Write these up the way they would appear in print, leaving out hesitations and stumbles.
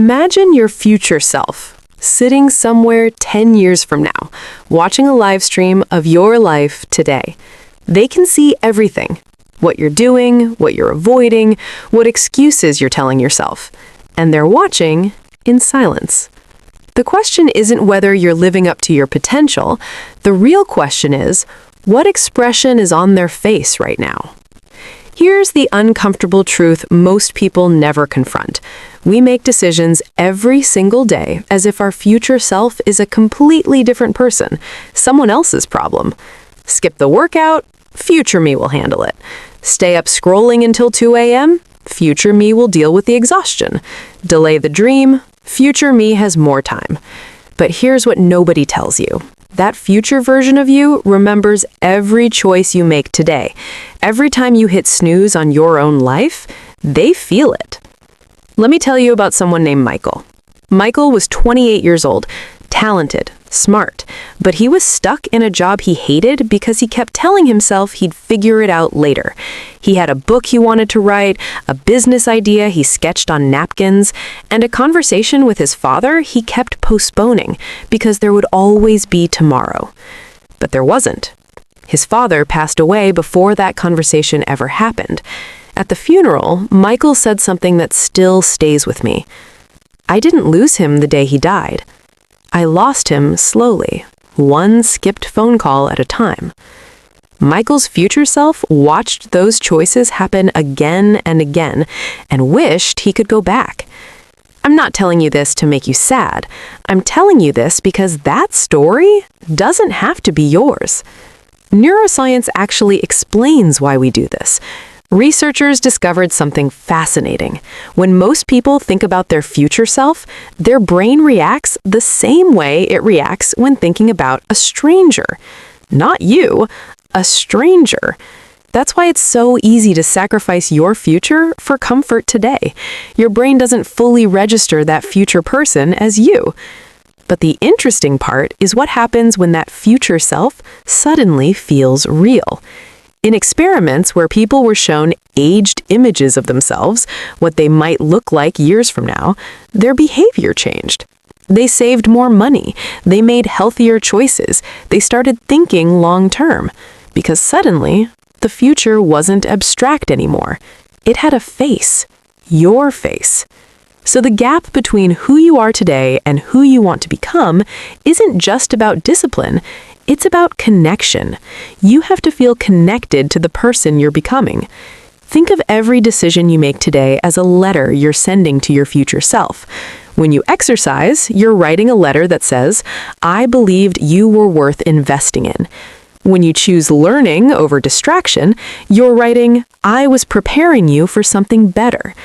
Imagine your future self sitting somewhere 10 years from now, watching a live stream of your life today. They can see everything. What you're doing, what you're avoiding, what excuses you're telling yourself. And they're watching in silence. The question isn't whether you're living up to your potential. The real question is, what expression is on their face right now? Here's the uncomfortable truth most people never confront. We make decisions every single day as if our future self is a completely different person, someone else's problem. Skip the workout, future me will handle it. Stay up scrolling until 2 a.m., future me will deal with the exhaustion. Delay the dream, future me has more time. But here's what nobody tells you. That future version of you remembers every choice you make today. Every time you hit snooze on your own life, they feel it. Let me tell you about someone named Michael. Michael was 28 years old, talented, smart, but he was stuck in a job he hated because he kept telling himself he'd figure it out later. He had a book he wanted to write, a business idea he sketched on napkins, and a conversation with his father he kept postponing because there would always be tomorrow. But there wasn't. His father passed away before that conversation ever happened. At the funeral, Michael said something that still stays with me. I didn't lose him the day he died. I lost him slowly, one skipped phone call at a time. Michael's future self watched those choices happen again and again and wished he could go back. I'm not telling you this to make you sad. I'm telling you this because that story doesn't have to be yours. Neuroscience actually explains why we do this. Researchers discovered something fascinating. When most people think about their future self, their brain reacts the same way it reacts when thinking about a stranger. Not you, a stranger. That's why it's so easy to sacrifice your future for comfort today. Your brain doesn't fully register that future person as you. But the interesting part is what happens when that future self suddenly feels real. In experiments where people were shown aged images of themselves, what they might look like years from now, their behavior changed. They saved more money. They made healthier choices. They started thinking long-term. Because suddenly, the future wasn't abstract anymore. It had a face. Your face. So the gap between who you are today and who you want to become isn't just about discipline. It's about connection. You have to feel connected to the person you're becoming. Think of every decision you make today as a letter you're sending to your future self. When you exercise, you're writing a letter that says, I believed you were worth investing in. When you choose learning over distraction, you're writing, I was preparing you for something better.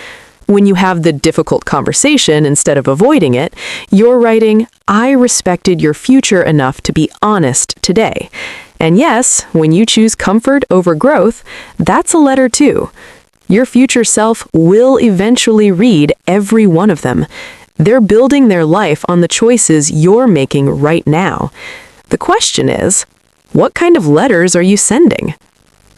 When you have the difficult conversation instead of avoiding it, you're writing, I respected your future enough to be honest today. And yes, when you choose comfort over growth, that's a letter too. Your future self will eventually read every one of them. They're building their life on the choices you're making right now. The question is, what kind of letters are you sending?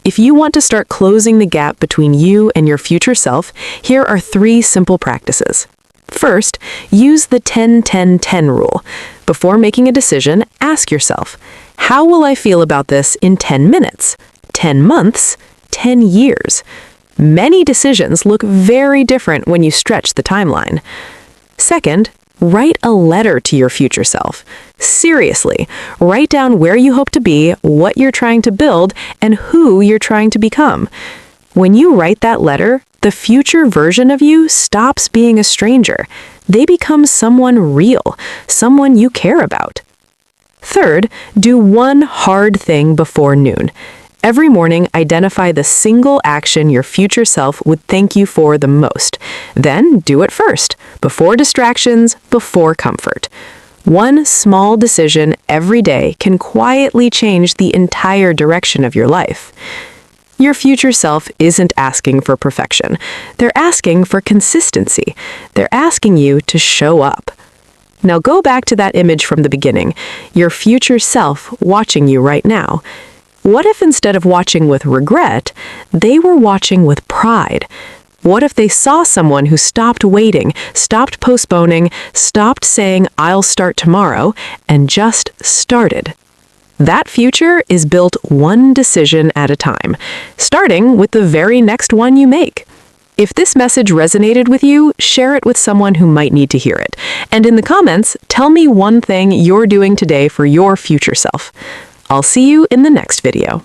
If you want to start closing the gap between you and your future self, here are 3 simple practices. First, use the 10-10-10 rule. Before making a decision, ask yourself, how will I feel about this in 10 minutes, 10 months, 10 years? Many decisions look very different when you stretch the timeline. Second, write a letter to your future self. Seriously, write down where you hope to be, what you're trying to build, and who you're trying to become. When you write that letter, the future version of you stops being a stranger. They become someone real, someone you care about. Third, do one hard thing before noon. Every morning, identify the single action your future self would thank you for the most. Then do it first, before distractions, before comfort. One small decision every day can quietly change the entire direction of your life. Your future self isn't asking for perfection. They're asking for consistency. They're asking you to show up. Now go back to that image from the beginning, your future self watching you right now. What if instead of watching with regret, they were watching with pride? What if they saw someone who stopped waiting, stopped postponing, stopped saying, "I'll start tomorrow," and just started? That future is built one decision at a time, starting with the very next one you make. If this message resonated with you, share it with someone who might need to hear it. And in the comments, tell me one thing you're doing today for your future self. I'll see you in the next video.